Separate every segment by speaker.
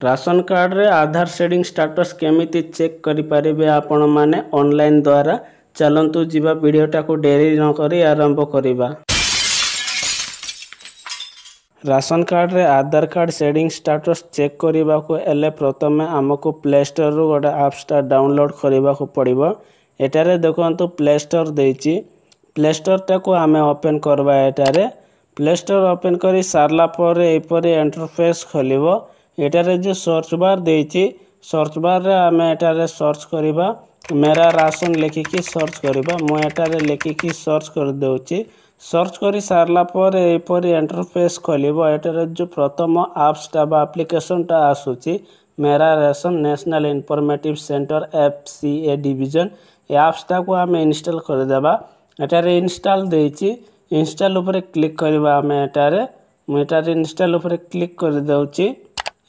Speaker 1: Ration card रे आधार सेडिंग status केमिति check करि परिबे आपण माने ऑनलाइन द्वारा। चलंतु जीवा वीडियोटा को देरी न करी आरंभ करिबा। राशन कार्ड रे आधार कार्ड सेडिंग स्टाटस चेक करिबा को एले प्रथमे हमको प्ले स्टोर रु गोटे ऐप्सटा डाउनलोड करिबा को पड़िबो। एटारे देखंतु प्ले स्टोर देइछि। प्ले स्टोर टाको आमे ओपन करबा। एटारे प्ले स्टोर ओपन करी सारला पर एपरि इंटरफेस खोलिबो। एटारे जो सर्च बार देइछि, सर्च बार रे आमे एटारे सर्च करिबा। मेरा राशन लेखिकी सर्च करिबा। मु एटारे लेखिकी सर्च कर देउछि। सर्च करी सारला पर एपरि इंटरफेस खोलिबो। एटारे जो प्रथम ऐप्स टा बा एप्लीकेशन टा आसुछि Mera Ration national informative centre FCA division. ए ऐप्स टा को आमे इंस्टॉल कर देबा। एटारे इंस्टॉल देइछि। इंस्टॉल ऊपर क्लिक करिबा। आमे एटारे मु एटारे इंस्टॉल ऊपर क्लिक कर देउछि।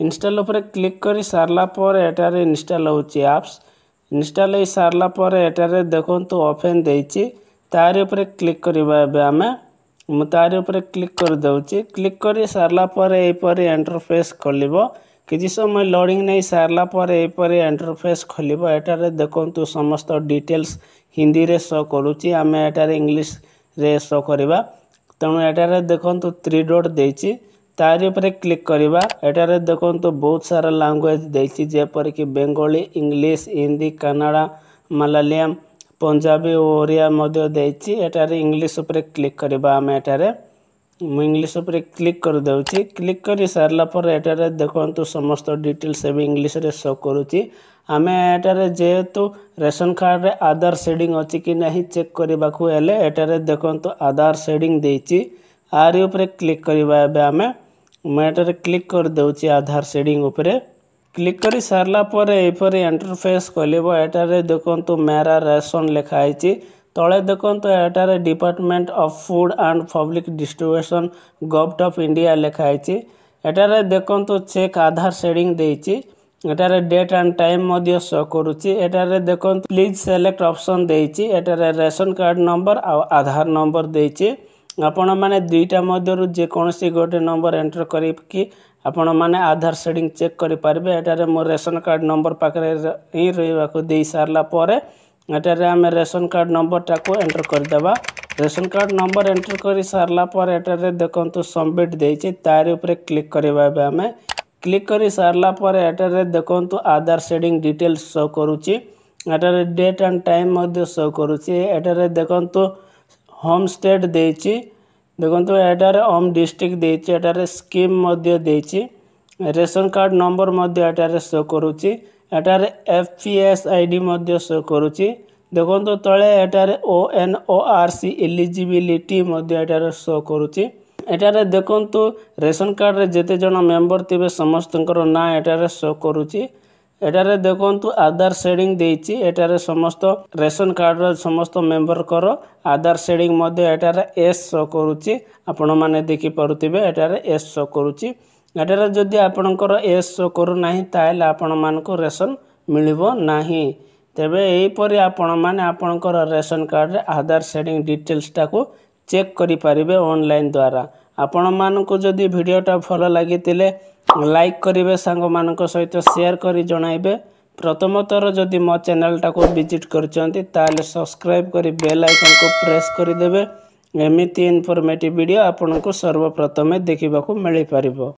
Speaker 1: इंस्टॉल ऊपर क्लिक करी सारला पर एटारे इंस्टॉल होछि ऐप्स। इंस्टॉल हे सारला पर एटारे देखंतु ओपन देइछि। तारि ऊपर क्लिक करिबा। एबे आमे मु तारि ऊपर क्लिक कर देउछि। क्लिक करी सारला पर एपरि इंटरफेस खोलिबो। किछि समय लोडिंग नै सारला पर एपरि इंटरफेस खोलिबो। एटारे देखंतु समस्त डिटेल्स हिंदी रे शो करूछि। आमे एटारे इंग्लिश रे शो करिबा। तणु एटारे देखंतु 3 डॉट देइछि। तारि ऊपर क्लिक करिबा। एटारे देखंतु बहुत सारा लैंग्वेज देइछि जेपर कि बेंगली, इंग्लिश, हिंदी, कन्नड़ा, मलयालम, पंजाबी, ओरिया मध्य देइछि। एटारे इंग्लिश ऊपर क्लिक करिबा। आमे एटारे मु इंग्लिश ऊपर क्लिक कर देउछि। क्लिक करी सारला पर एटारे देखंतु समस्त डिटेल्स एबे इंग्लिश रे शो करूछि। आमे एटारे जेहेतु रेशन कार्ड रे आधार सेडिंग अछि कि नाही चेक करिबा को हेले एटारे देखंतु आधार सेडिंग देइछि। आरि ऊपर क्लिक करिबा। एबे आमे एटारे क्लिक कर देउछि आधार सेडिंग ऊपर। क्लिक करी सारला पर एपरि इंटरफेस खोलिबो। एटारे देखंतु मेरा राशन लेखा आइछि। तळे देखंतु एटारे department of food and public distribution government of India लेखा आइछि। एटारे देखंतु चेक आधार सेडिंग देइछि। एटारे डेट एंड टाइम मध्य शो करूछि। एटारे देखंतु प्लीज सेलेक्ट ऑप्शन देइछि। एटारे रेशन कार्ड नंबर आ आधार नंबर देइछि। आपण माने दुईटा मध्यरु जे कोनसी गोटे नंबर एंटर करि कि आपण माने आधार सेडिंग चेक करि पारबे। एटारे मो रेशन कार्ड नंबर पाकरे ही रहिबा को देई सारला परे एटारे आमे रेशन कार्ड नंबर टाको एंटर कर देबा। रेशन कार्ड नंबर एंटर करि सारला पर एटारे देखंतु सबमिट देइछि। तारि ऊपर क्लिक करिबा। बे आमे क्लिक करि सारला पर एटारे देखंतु आधार सेडिंग डिटेल्स शो करूछि। एटारे डेट एंड टाइम मध्य शो करूछि। एटारे देखंतु होम स्टेट देइछि। देखंतु एटारे होम डिस्ट्रिक्ट देइछि। एटारे स्कीम मध्य देइछि। रेशन कार्ड नंबर मध्य एटारे शो करूछि। एटारे FPS ID मध्य शो करूछि। देखंतु तळे एटारे ONORC एलिजिबिलिटी मध्य एटारे शो करूछि। एटारे देखंतु रेशन कार्ड रे जेते जण मेंबर थिबे समस्तଙ୍କର ना एटारे शो करूछि। एटारे देखंतु आधार सेडिंग देइछि। एटारे समस्त रेशन कार्ड रो समस्त मेंबर करो आधार सेडिंग मध्य एटारे S शो करूछि। आपण माने देखि परुथिबे एटारे S शो करूछि। एटारे जदि आपणकर S शो करू नाही ताले आपण मानको रेशन मिलिबो नाही। तेबे एही परि आपण माने आपणकर रेशन कार्ड रे आधार सेडिंग डिटेल्स टाको चेक करि पारिबे ऑनलाइन द्वारा। आपण मानको जदि वीडियोटा भलो लागितिले लाइक करिवे, सांग मानको सहित शेयर करी जणाइबे। प्रथम थर जदि मो चैनल टाको विजिट करचंती ताले सब्सक्राइब करी बेल आइकन को प्रेस करि देबे। एमिति इन्फॉर्मेटिव वीडियो आपनको सर्वप्रथमे देखिबाकू मिलि पारिबो।